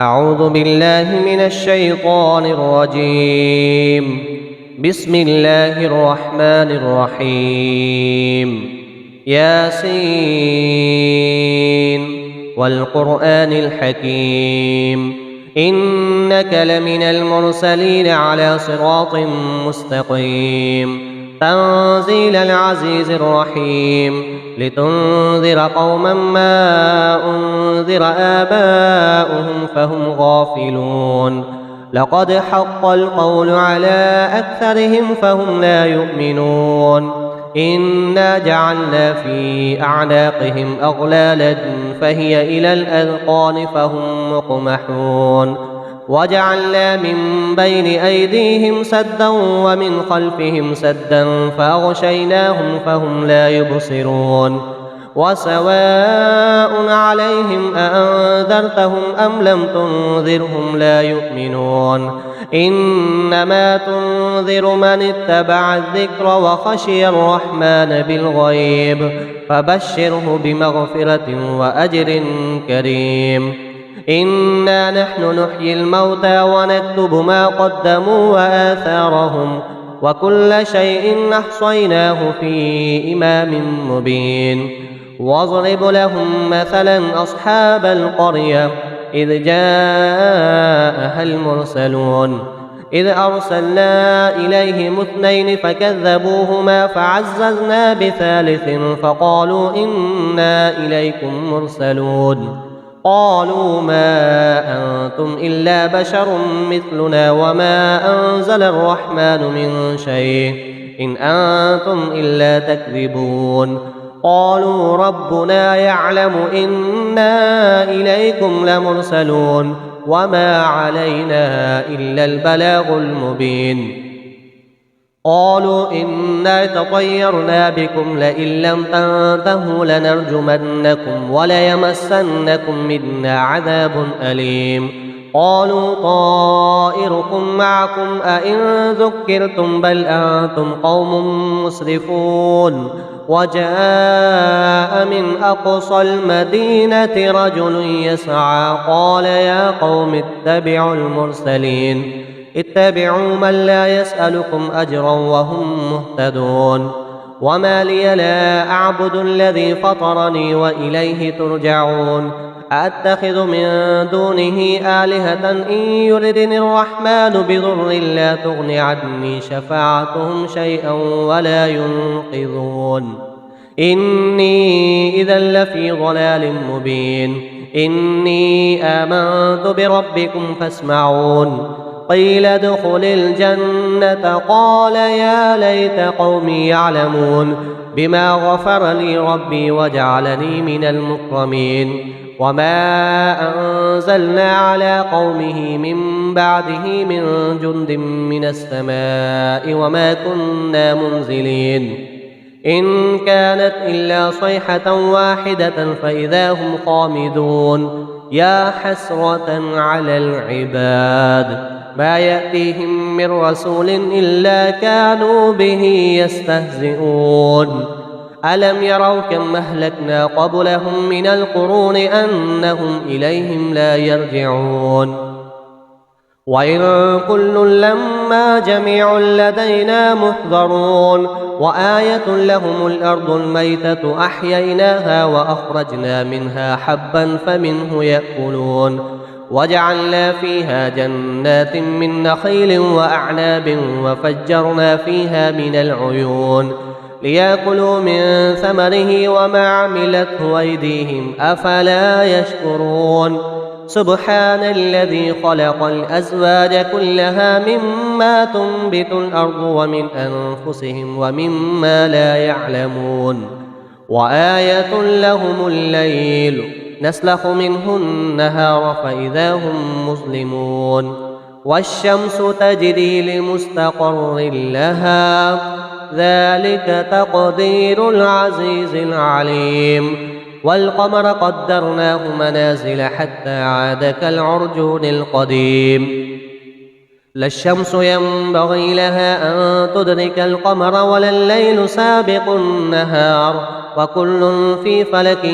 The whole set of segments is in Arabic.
أعوذ بالله من الشيطان الرجيم. بسم الله الرحمن الرحيم. ياسين والقرآن الحكيم إنك لمن المرسلين على صراط مستقيم تنزيل العزيز الرحيم لتنذر قوما ما أنذر آباؤهم فهم غافلون لقد حق القول على أكثرهم فهم لا يؤمنون إنا جعلنا في أعناقهم أغلالا فهي إلى الأذقان فهم مقمحون وجعلنا من بين أيديهم سدا ومن خلفهم سدا فأغشيناهم فهم لا يبصرون وسواء عليهم أأنذرتهم أم لم تنذرهم لا يؤمنون إنما تنذر من اتبع الذكر وخشي الرحمن بالغيب فبشره بمغفرة وأجر كريم إنا نحن نحيي الموتى ونكتب ما قدموا وآثارهم وكل شيء أحصيناه في إمام مبين واضرب لهم مثلا أصحاب القرية إذ جاءها المرسلون إذ أرسلنا إليهم اثنين فكذبوهما فعززنا بثالث فقالوا إنا إليكم مرسلون قالوا ما أنتم إلا بشر مثلنا وما أنزل الرحمن من شيء إن أنتم إلا تكذبون قالوا ربنا يعلم إنا إليكم لمرسلون وما علينا إلا البلاغ المبين قالوا إنا تطيرنا بكم لئن لم تنتهوا لنرجمنكم وليمسنكم منا عذاب أليم قالوا طائركم معكم أئن ذكرتم بل أنتم قوم مسرفون وجاء من أقصى المدينة رجل يسعى قال يا قوم اتبعوا المرسلين اتبعوا من لا يسألكم أجرا وهم مهتدون وما لي لا أعبد الذي فطرني وإليه ترجعون أأتخذ من دونه آلهة إن يردني الرحمن بضر لا تغن عني شفاعتهم شيئا ولا ينقذون إني إذا لفي ضلال مبين إني آمنت بربكم فاسمعون قيل ادخل الجنة قال يا ليت قومي يعلمون بما غفر لي ربي وجعلني من المكرمين وما أنزلنا على قومه من بعده من جند من السماء وما كنا منزلين إن كانت إلا صيحة واحدة فإذا هم خامدون يا حسرة على العباد ما يأتيهم من رسول إلا كانوا به يستهزئون ألم يروا كم أهلكنا قبلهم من القرون أنهم إليهم لا يرجعون وإن كل لما جميع لدينا محضرون وآية لهم الأرض الميتة أحييناها وأخرجنا منها حبا فمنه يأكلون وجعلنا فيها جنات من نخيل وأعناب وفجرنا فيها من العيون ليأكلوا من ثمره وما عملته أيديهم أفلا يشكرون سبحان الذي خلق الأزواج كلها مما تنبت الأرض ومن أنفسهم ومما لا يعلمون وآية لهم الليل نسلخ منه النهار فإذا هم مظلمون والشمس تجري لمستقر لها ذلك تقدير العزيز العليم والقمر قدرناه منازل حتى عاد كالعرجون القديم لا الشمس ينبغي لها أن تدرك القمر ولا الليل سابق النهار وكل في فلك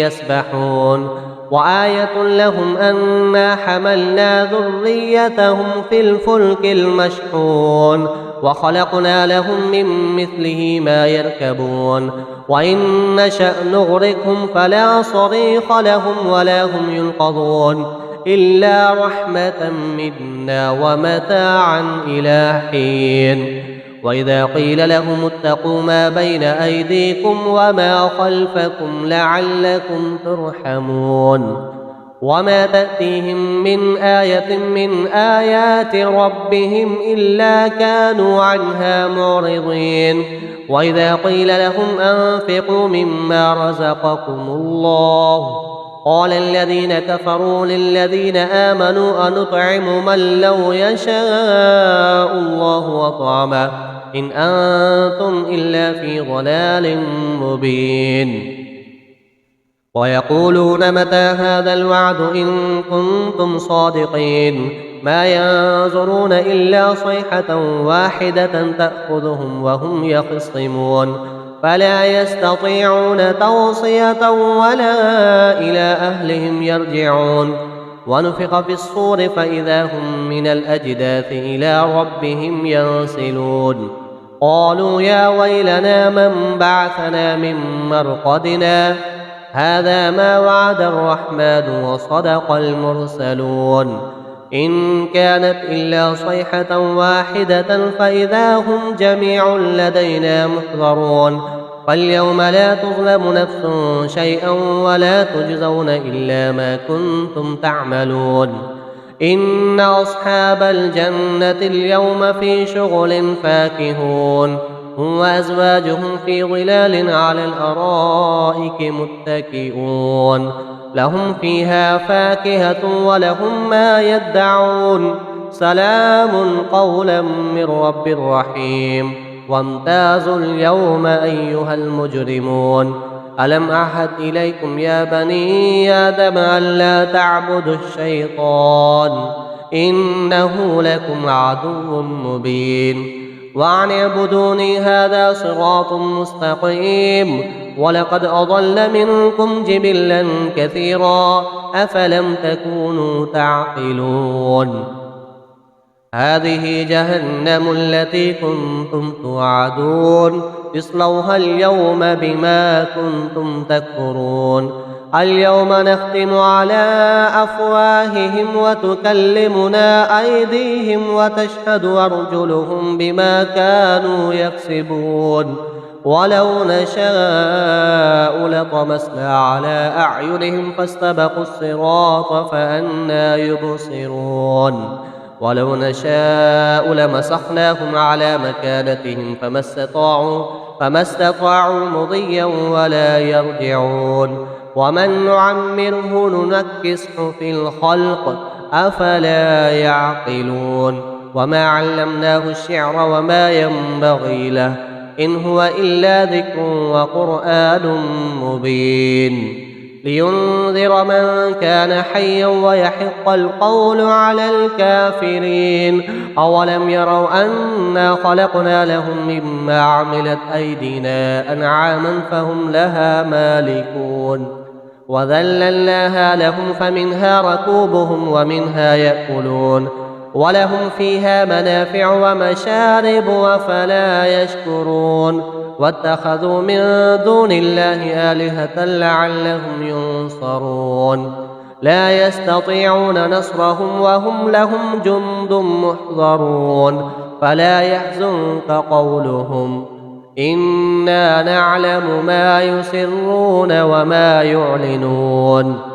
يسبحون وآية لهم أنا حملنا ذريتهم في الفلك المشحون وخلقنا لهم من مثله ما يركبون وإن نشأ نغرقهم فلا صريخ لهم ولا هم ينقذون إلا رحمة منا ومتاعا إلى حين. وإذا قيل لهم اتقوا ما بين أيديكم وما خلفكم لعلكم ترحمون وما تأتيهم من آية من آيات ربهم إلا كانوا عنها معرضين. وإذا قيل لهم أنفقوا مما رزقكم الله قال الذين كفروا للذين آمنوا أنطعم من لو يشاء الله وطعمه إن أنتم إلا في ضلال مبين. ويقولون متى هذا الوعد إن كنتم صادقين ما ينظرون إلا صيحة واحدة تأخذهم وهم يخصمون فلا يستطيعون توصية ولا إلى أهلهم يرجعون. ونفخ في الصور فإذا هم من الأجداث إلى ربهم ينسلون قالوا يا ويلنا من بعثنا من مرقدنا هذا ما وعد الرحمن وصدق المرسلون إن كانت إلا صيحة واحدة فإذا هم جميع لدينا محضرون فاليوم لا تظلم نفس شيئا ولا تجزون إلا ما كنتم تعملون. إن أصحاب الجنة اليوم في شغل فاكهون هم وأزواجهم في ظلال على الأرائك متكئون لهم فيها فاكهة ولهم ما يدعون سلام قولا من رب رحيم. وامتازوا اليوم أيها المجرمون ألم أعهد إليكم يا بني آدم ألا تعبدوا الشيطان إنه لكم عدو مبين وأن اعبدوني هذا صراط مستقيم ولقد أضل منكم جبلا كثيرا أفلم تكونوا تعقلون هذه جهنم التي كنتم توعدون اصلوها اليوم بما كنتم تكفرون اليوم نختم على أفواههم وتكلمنا أيديهم وتشهد أرجلهم بما كانوا يكسبون ولو نشاء لطمسنا على أعينهم فاستبقوا الصراط فأنى يبصرون ولو نشاء لمسخناهم على مكانتهم فما استطاعوا مضيا ولا يرجعون ومن نعمره ننكسه في الخلق أفلا يعقلون وما علمناه الشعر وما ينبغي له إن هو إلا ذكر وقرآن مبين لينذر من كان حيا ويحق القول على الكافرين أولم يروا أنا خلقنا لهم مما عملت أيدينا أنعاما فهم لها مالكون وذللناها لهم فمنها ركوبهم ومنها يأكلون ولهم فيها منافع ومشارب وفلا يشكرون واتخذوا من دون الله آلهة لعلهم ينصرون لا يستطيعون نصرهم وهم لهم جند محضرون فلا يحزنك قولهم إنا نعلم ما يسرون وما يعلنون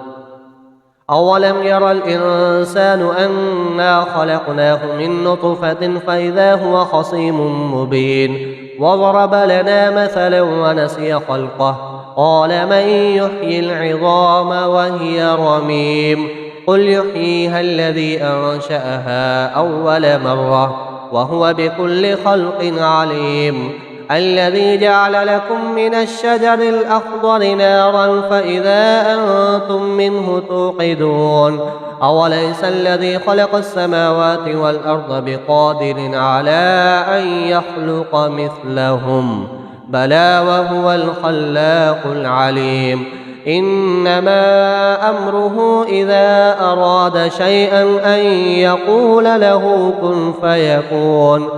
أولم ير الإنسان أنا خلقناه من نطفة فإذا هو خصيم مبين وضرب لنا مثلا ونسي خلقه قال من يحيي العظام وهي رميم قل يحييها الذي أنشأها أول مرة وهو بكل خلق عليم الذي جعل لكم من الشجر الأخضر نارا فإذا أنتم منه توقدون أوليس الذي خلق السماوات والأرض بقادر على أن يخلق مثلهم بلى وهو الخلاق العليم إنما أمره إذا أراد شيئا أن يقول له كن فيكون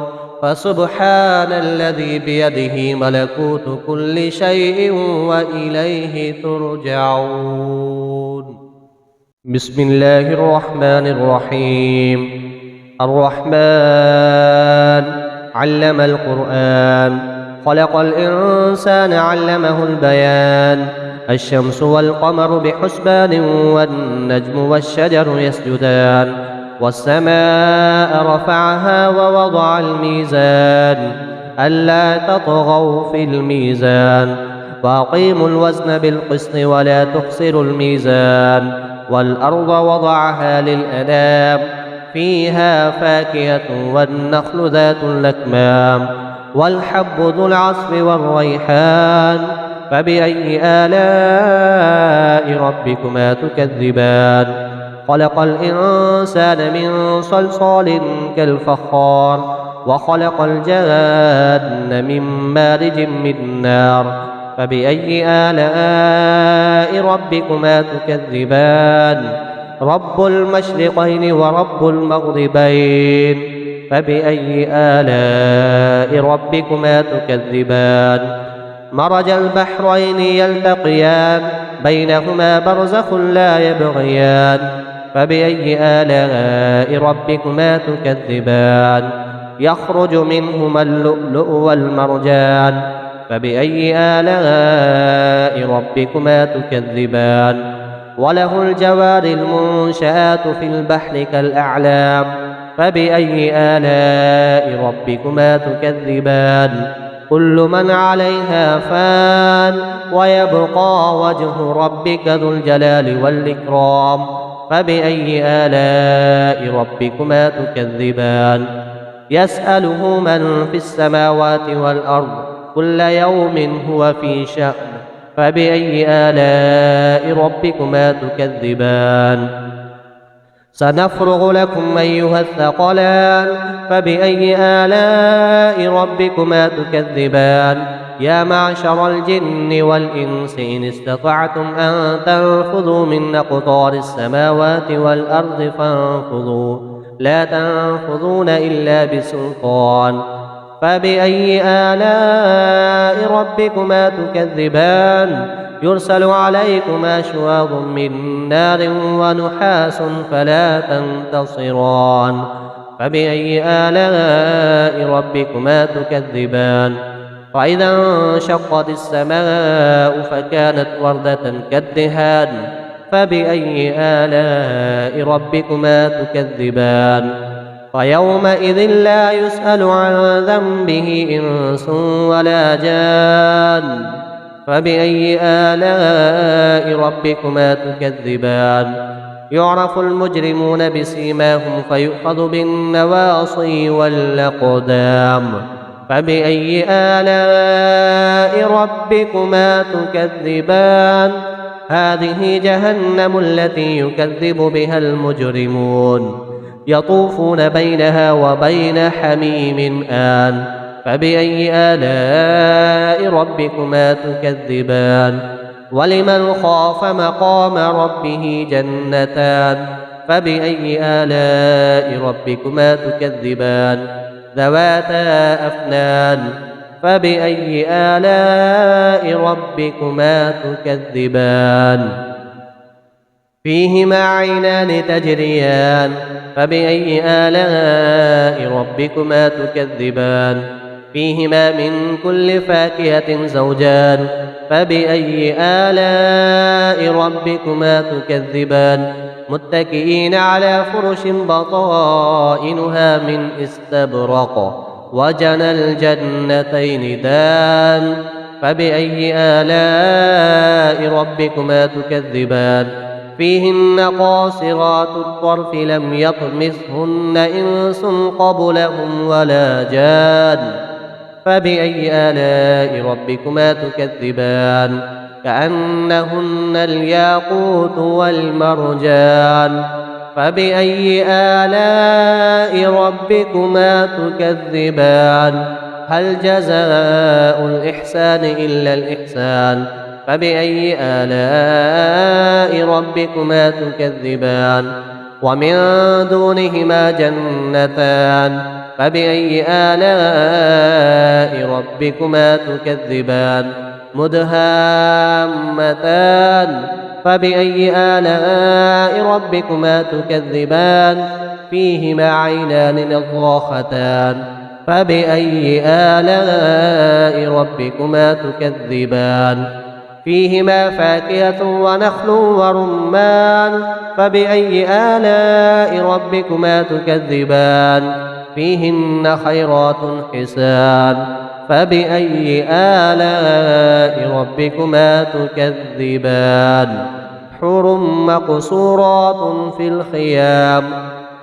فسبحان الذي بيده ملكوت كل شيء وإليه ترجعون. بسم الله الرحمن الرحيم. الرحمن علم القرآن خلق الإنسان علمه البيان الشمس والقمر بحسبان والنجم والشجر يسجدان والسماء رفعها ووضع الميزان ألا تطغوا في الميزان وأقيموا الوزن بالقسط ولا تخسروا الميزان والأرض وضعها للأنام فيها فاكهة والنخل ذات الأكمام والحب ذو العصف والريحان فبأي آلاء ربكما تكذبان خلق الإنسان من صلصال كالفخار وخلق الجان من مارج من نار فبأي آلاء ربكما تكذبان رب المشرقين ورب المغربين فبأي آلاء ربكما تكذبان مرج البحرين يلتقيان بينهما برزخ لا يبغيان فبأي آلاء ربكما تكذبان يخرج منهما اللؤلؤ والمرجان فبأي آلاء ربكما تكذبان وله الجوار المنشآت في البحر كالأعلام فبأي آلاء ربكما تكذبان كل من عليها فان ويبقى وجه ربك ذو الجلال والإكرام فبأي آلاء ربكما تكذبان يسأله من في السماوات والأرض كل يوم هو في شأن فبأي آلاء ربكما تكذبان سنفرغ لكم أيها الثقلان فبأي آلاء ربكما تكذبان يا معشر الجن والإنس إن استطعتم أن تنفذوا من أقطار السماوات والأرض فانفذوا لا تنفذون إلا بسلطان فبأي آلاء ربكما تكذبان يرسل عليكما شواظ من نار ونحاس فلا تنتصران فبأي آلاء ربكما تكذبان وإذا انشقت السماء فكانت وردة كالدهان فبأي آلاء ربكما تكذبان ويومئذ لا يسأل عن ذنبه إنس ولا جان فبأي آلاء ربكما تكذبان يعرف المجرمون بسيماهم فيؤخذ بالنواصي والأقدام فبأي آلاء ربكما تكذبان هذه جهنم التي يكذب بها المجرمون يطوفون بينها وبين حميم آن فبأي آلاء ربكما تكذبان ولمن خاف مقام ربه جنتان فبأي آلاء ربكما تكذبان ذواتا أفنان فبأي آلاء ربكما تكذبان فيهما عينان تجريان فبأي آلاء ربكما تكذبان فيهما من كل فاكهة زوجان فبأي آلاء ربكما تكذبان متكئين على فرش بطائنها من استبرق وجنى الجنتين دان فبأي آلاء ربكما تكذبان فيهن قاصرات الطرف لم يطمثهن إنس قبلهم ولا جان فبأي آلاء ربكما تكذبان كأنهن الياقوت والمرجان فبأي آلاء ربكما تكذبان هل جزاء الإحسان إلا الإحسان فبأي آلاء ربكما تكذبان ومن دونهما جنتان فبأي آلاء ربكما تكذبان مدهامتان فبأي آلاء ربكما تكذبان فيهما عينان نضاختان فبأي آلاء ربكما تكذبان فيهما فاكهة ونخل ورمان فبأي آلاء ربكما تكذبان فيهن خيرات حسان فبأي آلاء ربكما تكذبان حور مقصورات في الخيام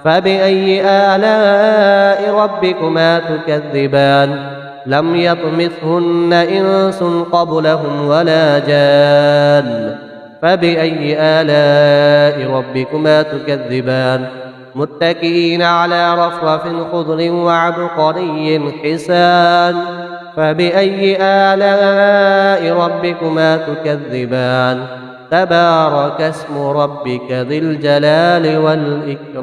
فبأي آلاء ربكما تكذبان لم يطمثهن إنس قبلهم ولا جان فبأي آلاء ربكما تكذبان متكئين على رفرف خضر وعبقري حسان فبأي آلاء ربكما تكذبان تبارك اسم ربك ذي الجلال والإكرام